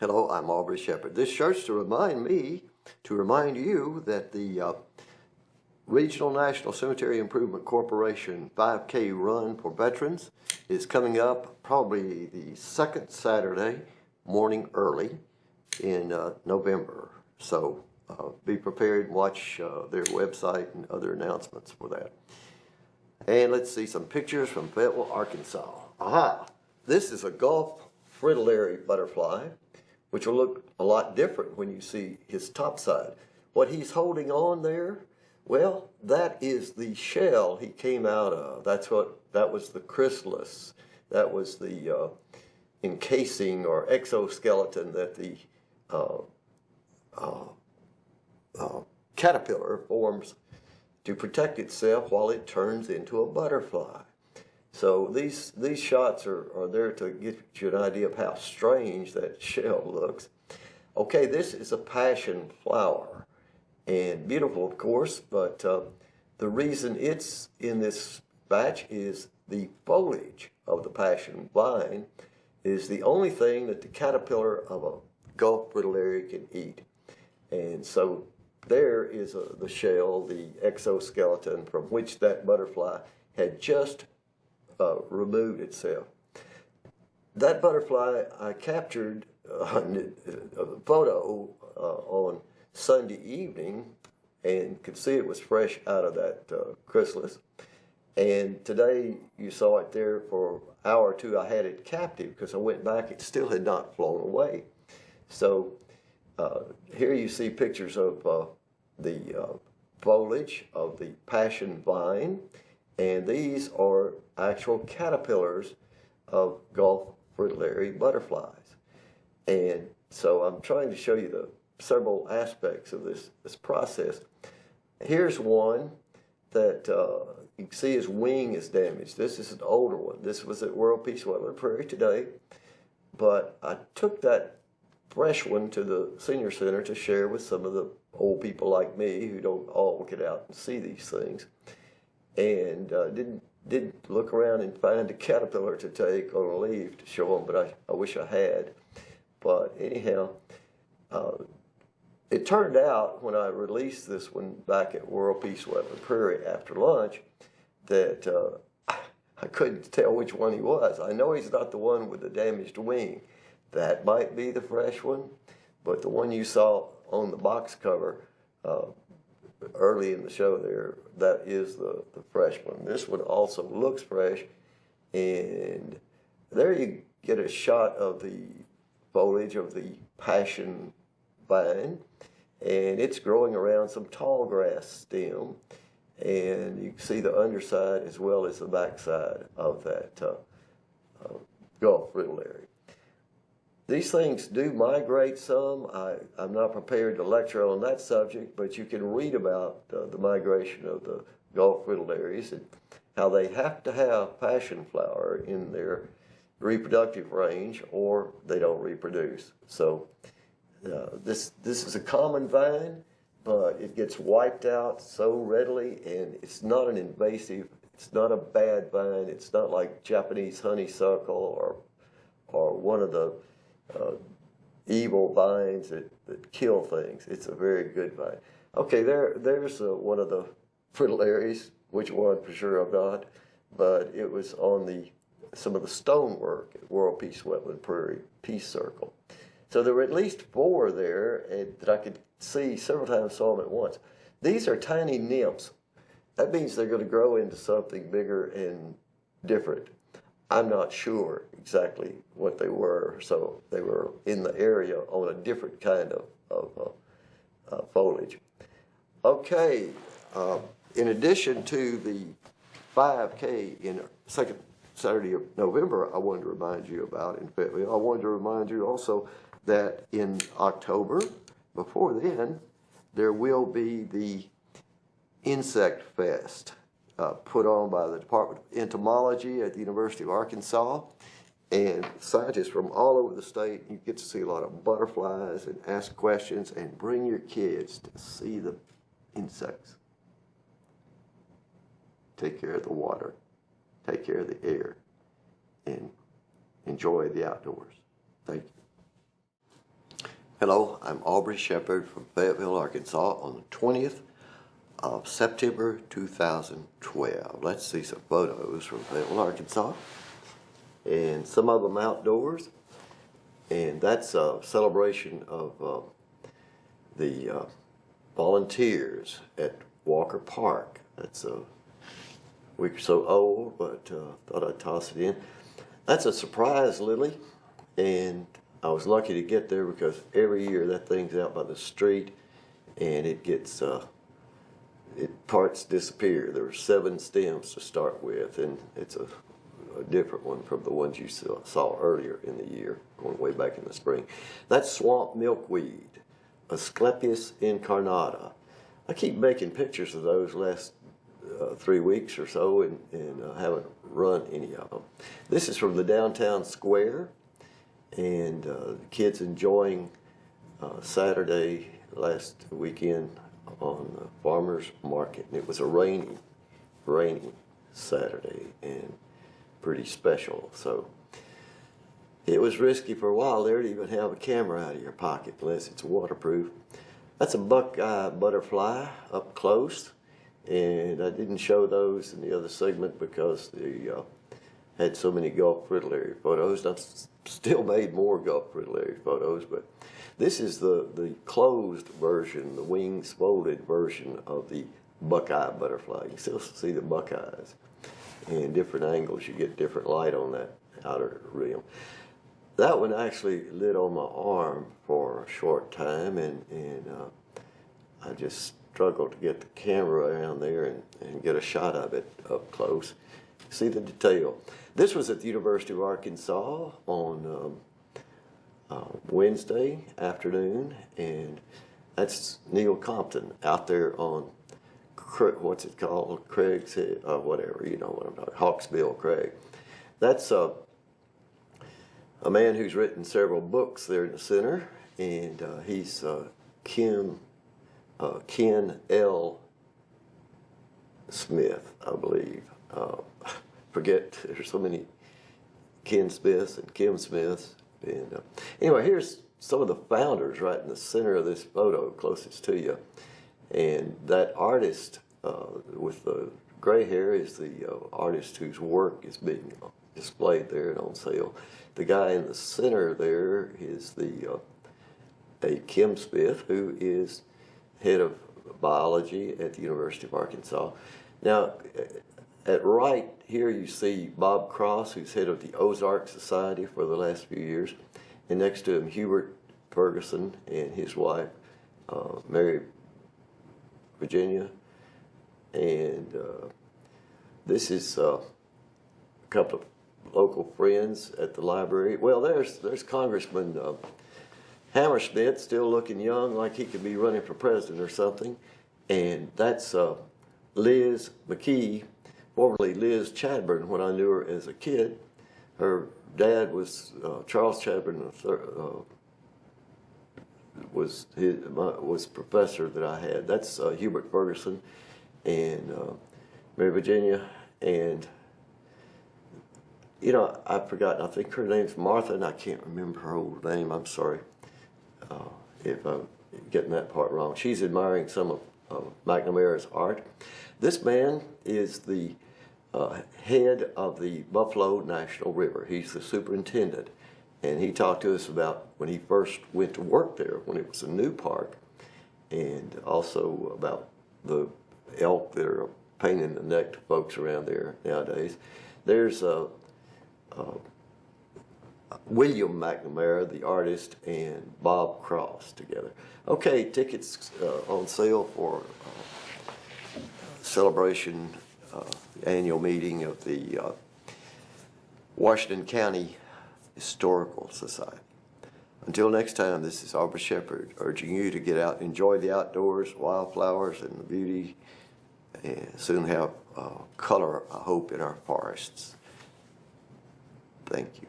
Hello, I'm Aubrey Shepherd. This shirt's to remind you that the Regional National Cemetery Improvement Corporation 5K run for veterans is coming up probably the second Saturday morning early in November. So be prepared and watch their website and other announcements for that. And let's see some pictures from Fayetteville, Arkansas. Aha! This is a Gulf fritillary butterfly, which will look a lot different when you see his top side. What he's holding on there, well, that is the shell he came out of. That was the chrysalis. That was the encasing or exoskeleton that the caterpillar forms to protect itself while it turns into a butterfly. So these shots are there to give you an idea of how strange that shell looks. Okay, this is a passion flower, and beautiful, of course, but the reason it's in this batch is the foliage of the passion vine is the only thing that the caterpillar of a Gulf fritillary can eat. And so there is the shell, the exoskeleton from which that butterfly had just removed itself. That butterfly I captured a photo on Sunday evening and could see it was fresh out of that chrysalis. And today you saw it there for an hour or two. I had it captive because I went back, it still had not flown away. So here you see pictures of the foliage of the passion vine, and these are actual caterpillars of Gulf fritillary butterflies. And so I'm trying to show you the several aspects of this process. Here's one that you can see his wing is damaged. This is an older one. This was at World Peace Wetland Prairie today, but I took that fresh one to the senior center to share with some of the old people like me who don't all get out and see these things, and didn't look around and find a caterpillar to take on a leaf to show them, but I wish I had. But anyhow, it turned out when I released this one back at World Peace Wetland Prairie after lunch that I couldn't tell which one he was. I know he's not the one with the damaged wing. That might be the fresh one, but the one you saw on the box cover early in the show there, that is the fresh one. This one also looks fresh, and there you get a shot of the foliage of the passion vine, and it's growing around some tall grass stem, and you can see the underside as well as the backside of that Gulf fritillary. These things do migrate some. I'm not prepared to lecture on that subject, but you can read about the migration of the Gulf fritillaries and how they have to have passion flower in their reproductive range or they don't reproduce. So this is a common vine, but it gets wiped out so readily, and it's not an invasive, it's not a bad vine. It's not like Japanese honeysuckle or one of the evil vines that kill things. It's a very good vine. Okay, there's one of the fritillaries, which one for sure I'm not, but it was on some of the stonework at World Peace Wetland Prairie Peace Circle. So there were at least 4 there that I could see several times, saw them at once. These are tiny nymphs. That means they're going to grow into something bigger and different. I'm not sure exactly what they were, so they were in the area on a different kind of foliage. Okay, in addition to the 5K in second Saturday of November, I wanted to remind you about in Fayetteville. I wanted to remind you also that in October, before then, there will be the Insect Fest put on by the Department of Entomology at the University of Arkansas, and scientists from all over the state. You get to see a lot of butterflies and ask questions and bring your kids to see the insects. Take care of the water, take care of the air, and enjoy the outdoors. Thank you. Hello, I'm Aubrey Shepherd from Fayetteville, Arkansas on the 20th of September 2012. Let's see some photos from Fayetteville, Arkansas, and some of them outdoors. And that's a celebration of the volunteers at Walker Park. That's a week or so old, but thought I'd toss it in. That's a surprise lily, and I was lucky to get there because every year that thing's out by the street and it gets, parts disappear. There were 7 stems to start with, and it's a different one from the ones you saw earlier in the year, going way back in the spring. That's swamp milkweed, Asclepias incarnata. I keep making pictures of those last 3 weeks or so and haven't run any of them. This is from the downtown square. And the kids enjoying Saturday last weekend on the farmer's market. And it was a rainy Saturday and pretty special. So it was risky for a while there to even have a camera out of your pocket unless it's waterproof. That's a buckeye butterfly up close. And I didn't show those in the other segment because they had so many Gulf fritillary photos. I've still made more Gulf fritillary photos, but this is the closed version, the wings folded version of the buckeye butterfly. You can still see the buckeyes. And different angles, you get different light on that outer rim. That one actually lit on my arm for a short time, and I just struggled to get the camera around there and get a shot of it up close. See the detail. This was at the University of Arkansas on Wednesday afternoon, and that's Neil Compton out there on, what's it called, Craig's Head, whatever, you know what I'm talking, Hawksbill Crag. That's a man who's written several books there in the center, and he's Ken L. Smith, I believe. Forget, there's so many Ken Smiths and Kim Smiths. And anyway, here's some of the founders right in the center of this photo, closest to you. And that artist with the gray hair is the artist whose work is being displayed there and on sale. The guy in the center there is a Kim Smith, who is head of biology at the University of Arkansas. Now, at right here you see Bob Cross, who's head of the Ozark Society for the last few years, and next to him Hubert Ferguson and his wife Mary Virginia, and this is a couple of local friends at the library. Well, there's Congressman Hammersmith, still looking young, like he could be running for president or something, and that's Liz McKee, formerly Liz Chadburn, when I knew her as a kid. Her dad was Charles Chadburn was professor that I had. That's Hubert Ferguson and Mary Virginia, and you know, I've forgotten. I think her name's Martha, and I can't remember her old name. I'm sorry if I'm getting that part wrong. She's admiring some of McNamara's art. This man is the head of the Buffalo National River. He's the superintendent, and he talked to us about when he first went to work there, when it was a new park, and also about the elk that are a pain in the neck to folks around there nowadays. There's William McNamara, the artist, and Bob Cross together. Okay, tickets on sale for celebration, annual meeting of the Washington County Historical Society. Until next time, this is Aubrey Shepherd urging you to get out and enjoy the outdoors, wildflowers, and the beauty, and soon have color, I hope, in our forests. Thank you.